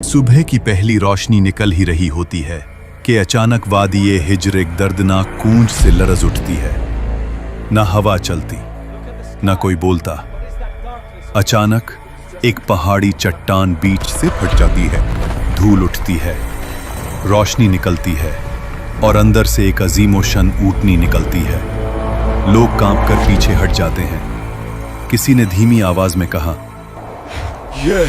सुबह की पहली रोशनी निकल ही रही होती है कि अचानक वादी हिज्र एक दर्दनाक गूंज से लरज उठती है। न हवा चलती, न कोई बोलता। अचानक एक पहाड़ी चट्टान बीच से फट जाती है, धूल उठती है, रोशनी निकलती है और अंदर से एक अजीमोशन ऊँटनी निकलती है। लोग कांपकर पीछे हट जाते हैं। किसी ने धीमी आवाज में कहा, ये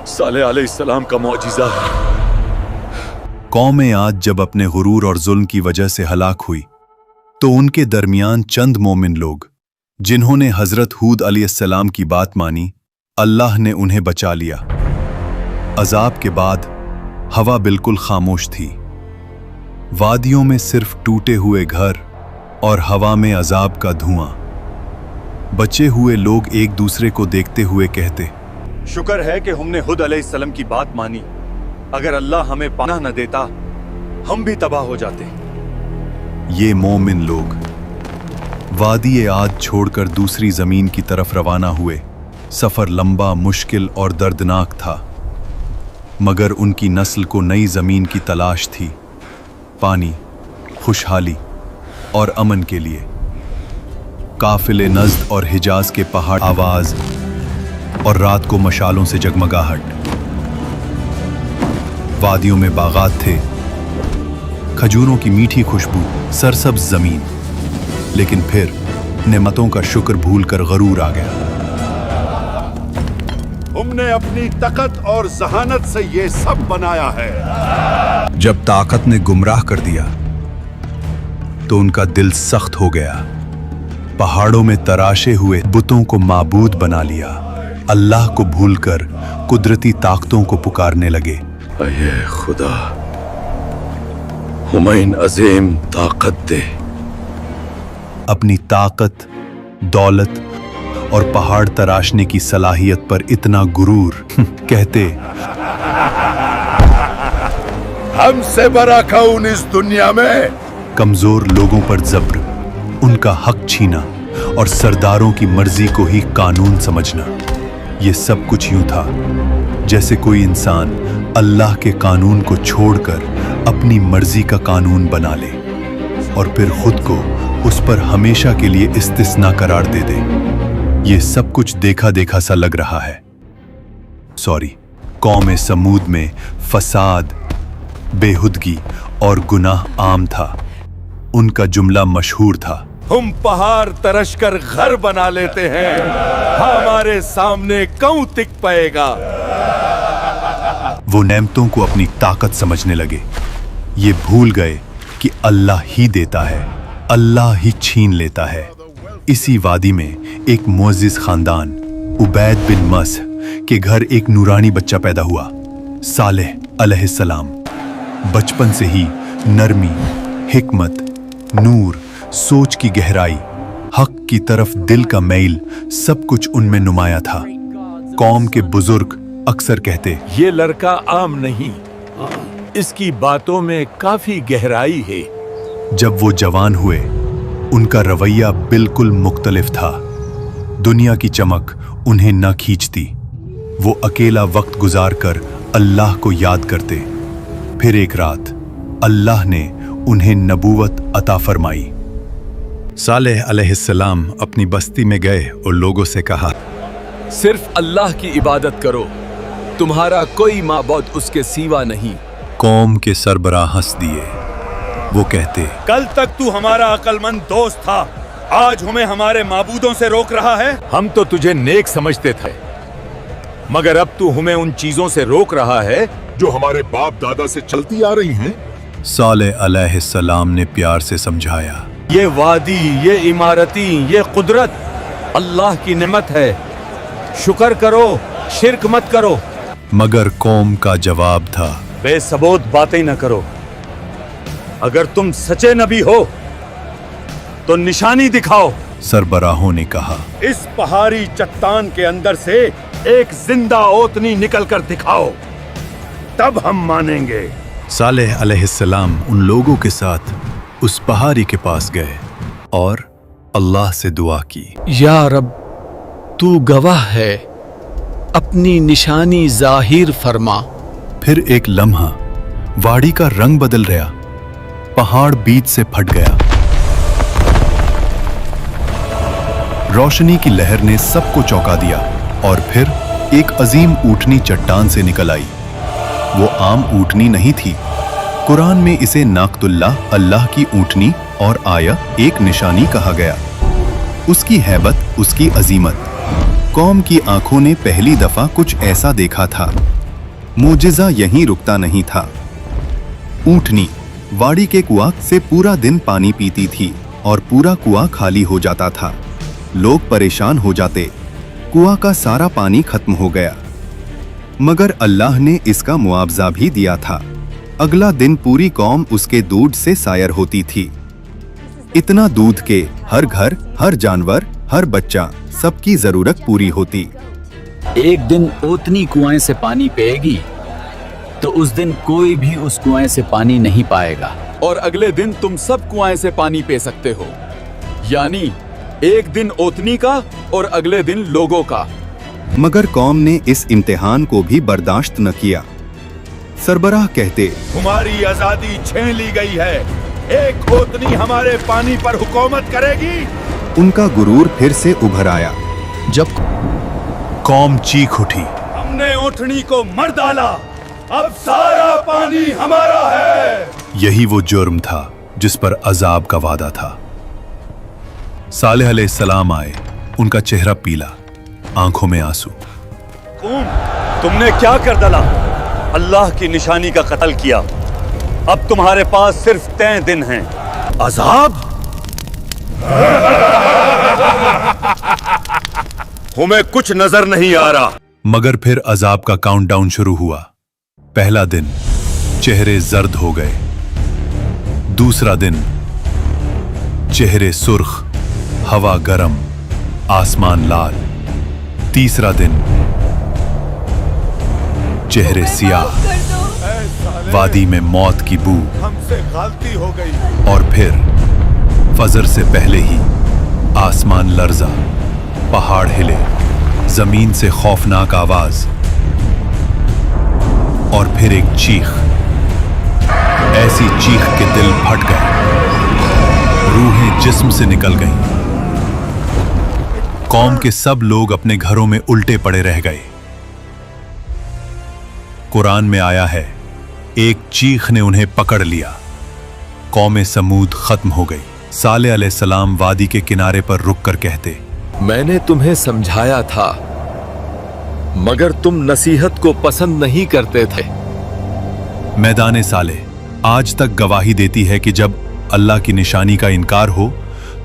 साले अलैहिस्सलाम का मौजिज़ा है। कौमें आज जब अपने गुरूर और जुल्म की वजह से हलाक हुई तो उनके दरमियान चंद मोमिन लोग जिन्होंने हजरत हूद अलैहिस्सलाम की बात मानी, अल्लाह ने उन्हें बचा लिया। अजाब के बाद हवा बिल्कुल खामोश थी। वादियों में सिर्फ टूटे हुए घर और हवा में अजाब का धुआं। बचे हुए लोग एक दूसरे को देखते हुए कहते, शुक्र है कि हमने हुद अलैहिस्सलाम की बात मानी। अगर अल्लाह हमें पनाह न देता हम भी तबाह हो जाते। ये मोमिन लोग वादी आद छोड़कर दूसरी जमीन की तरफ रवाना हुए। सफर लंबा, मुश्किल और दर्दनाक था, मगर उनकी नस्ल को नई जमीन की तलाश थी, पानी, खुशहाली और अमन के लिए। काफिले नज़्द और हिजाज के पहाड़ आवाज और रात को मशालों से जगमगाहट। वादियों में बागात थे, खजूरों की मीठी खुशबू, सरसब्ज जमीन। लेकिन फिर नेमतों का शुक्र भूलकर गरूर आ गया। हमने अपनी ताकत और जहानत से ये सब बनाया है। जब ताकत ने गुमराह कर दिया तो उनका दिल सख्त हो गया। पहाड़ों में तराशे हुए बुतों को माबूद बना लिया। अल्लाह को भूलकर कुदरती ताकतों को पुकारने लगे। अये खुदा, हुमैन अजीम ताकत दे। अपनी ताकत, दौलत और पहाड़ तराशने की सलाहियत पर इतना गुरूर कहते, हमसे बड़ा कौन इस दुनिया में। कमजोर लोगों पर जब्र, उनका हक छीना और सरदारों की मर्जी को ही कानून समझना। ये सब कुछ यूं था जैसे कोई इंसान अल्लाह के कानून को छोड़कर अपनी मर्जी का कानून बना ले और फिर खुद को उस पर हमेशा के लिए इस्तिस्ना करार दे दे। ये सब कुछ देखा देखा सा लग रहा है। कौम समूद में फसाद, बेहुदगी और गुनाह आम था। उनका जुमला मशहूर था, हम पहाड़ तरश कर घर बना लेते हैं, हमारे सामने कौन टिक पाएगा। वो नेमतों को अपनी ताकत समझने लगे। ये भूल गए कि अल्लाह ही देता है, अल्लाह ही छीन लेता है। इसी वादी में एक मुअज्जिज खानदान उबैद बिन मस के घर एक नूरानी बच्चा पैदा हुआ, सालेह अलैहिस्सलाम। बचपन से ही नरमी, हिकमत, नूर, सोच की गहराई, हक की तरफ दिल का मैल, सब कुछ उनमें नुमाया था। कौम के बुजुर्ग अक्सर कहते, ये लड़का आम नहीं, इसकी बातों में काफी गहराई है। जब वो जवान हुए उनका रवैया बिल्कुल मुख्तलिफ था। दुनिया की चमक उन्हें न खींचती। वो अकेला वक्त गुजारकर अल्लाह को याद करते। फिर एक रात अल्लाह ने उन्हें नबूवत अता फरमाई। सालेह अलैहिस्सलाम अपनी बस्ती में गए और लोगों से कहा, सिर्फ अल्लाह की इबादत करो, तुम्हारा कोई माबूद उसके सिवा नहीं। कौम के सरबराह हंस दिए। वो कहते, कल तक तू हमारा अक्लमंद दोस्त था, आज हमें हमारे माबूदों से रोक रहा है। हम तो तुझे नेक समझते थे, मगर अब तू हमें उन चीजों से रोक रहा है जो हमारे बाप दादा से चलती आ रही हैं। सालेह अलैहिस्सलाम ने प्यार से समझाया, ये वादी, ये इमारती, ये कुदरत अल्लाह की नेमत है, शुक्र करो, शिरक मत करो। मगर कौम का जवाब था, बेसबूत बातें न करो। अगर तुम सच्चे नबी हो तो निशानी दिखाओ। सरबराहों ने कहा, इस पहाड़ी चट्टान के अंदर से एक जिंदा ओतनी निकल कर दिखाओ, तब हम मानेंगे। सालेह अलैहिस्सलाम उन लोगों के साथ उस पहाड़ी के पास गए और अल्लाह से दुआ की, या रब, तू गवाह है, अपनी निशानी जाहिर फरमा। फिर एक लम्हा वाड़ी का रंग बदल गया, पहाड़ बीच से फट गया। रोशनी की लहर ने सबको चौंका दिया और फिर एक अजीम ऊँटनी चट्टान से निकल आई। वो आम ऊँटनी नहीं थी। कुरान में इसे नाकतुल्लाह, अल्लाह की ऊँटनी और आया एक निशानी कहा गया। उसकी हैबत, उसकी अजीमत, कौम की आंखों ने पहली दफा कुछ ऐसा देखा था। मोजिज़ा यहीं रुकता नहीं था। ऊँटनी वाड़ी के कुआं से पूरा दिन पानी पीती थी और पूरा कुआं खाली हो जाता था। लोग परेशान हो जाते, कुआं का सारा पानी खत्म हो गया। मगर अल्लाह ने इसका मुआवजा भी दिया था। अगला दिन पूरी कौम उसके दूध से सायर होती थी। इतना दूध के हर घर, हर जानवर, हर बच्चा, सबकी जरूरत पूरी होती। एक दिन ओतनी कुएं से पानी पिएगी तो उस दिन कोई भी उस कुएं से पानी नहीं पाएगा, और अगले दिन तुम सब कुएं से पानी पी सकते हो। यानी एक दिन ओतनी का और अगले दिन लोगों का। मगर कौम ने इस इम्तिहान को भी बर्दाश्त न किया। सरबराह कहते, तुम्हारी आजादी छीन ली गई है, एक ओतनी हमारे पानी पर हुकूमत करेगी। उनका गुरूर फिर से उभर आया। जब कौम चीख उठी, हमने ओटनी को मर डाला, अब सारा पानी हमारा है। यही वो जुर्म था जिस पर अजाब का वादा था। सालेह अलैहिस्सलाम आए, उनका चेहरा पीला, आंखों में आंसू। तुमने क्या कर डाला? अल्लाह की निशानी का कत्ल किया। अब तुम्हारे पास सिर्फ 3 दिन हैं। अजाब? हमें कुछ नजर नहीं आ रहा। मगर फिर अजाब का काउंटडाउन शुरू हुआ। पहला दिन चेहरे जर्द हो गए, दूसरा दिन चेहरे सुर्ख, हवा गरम, आसमान लाल, तीसरा दिन चेहरे सियाह, वादी में मौत की बू, हमसे गलती हो गई। और फिर फजर से पहले ही आसमान लर्जा, पहाड़ हिले, जमीन से खौफनाक आवाज, और फिर एक चीख, ऐसी चीख के दिल फट गए, रूहें जिस्म से निकल गईं। कौम के सब लोग अपने घरों में उल्टे पड़े रह गए। कुरान में आया है, एक चीख ने उन्हें पकड़ लिया। कौम समूद खत्म हो गई। सालेह अलैहिस्सलाम वादी के किनारे पर रुक कर कहते, मैंने तुम्हें समझाया था मगर तुम नसीहत को पसंद नहीं करते थे। मैदान सालेह आज तक गवाही देती है कि जब अल्लाह की निशानी का इनकार हो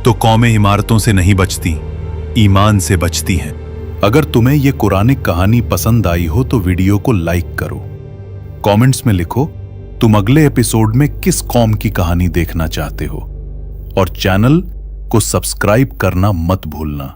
तो कौमें इमारतों से नहीं बचती, ईमान से बचती हैं। अगर तुम्हें यह कुरानिक कहानी पसंद आई हो तो वीडियो को लाइक करो, कमेंट्स में लिखो तुम अगले एपिसोड में किस कौम की कहानी देखना चाहते हो, और चैनल को सब्सक्राइब करना मत भूलना।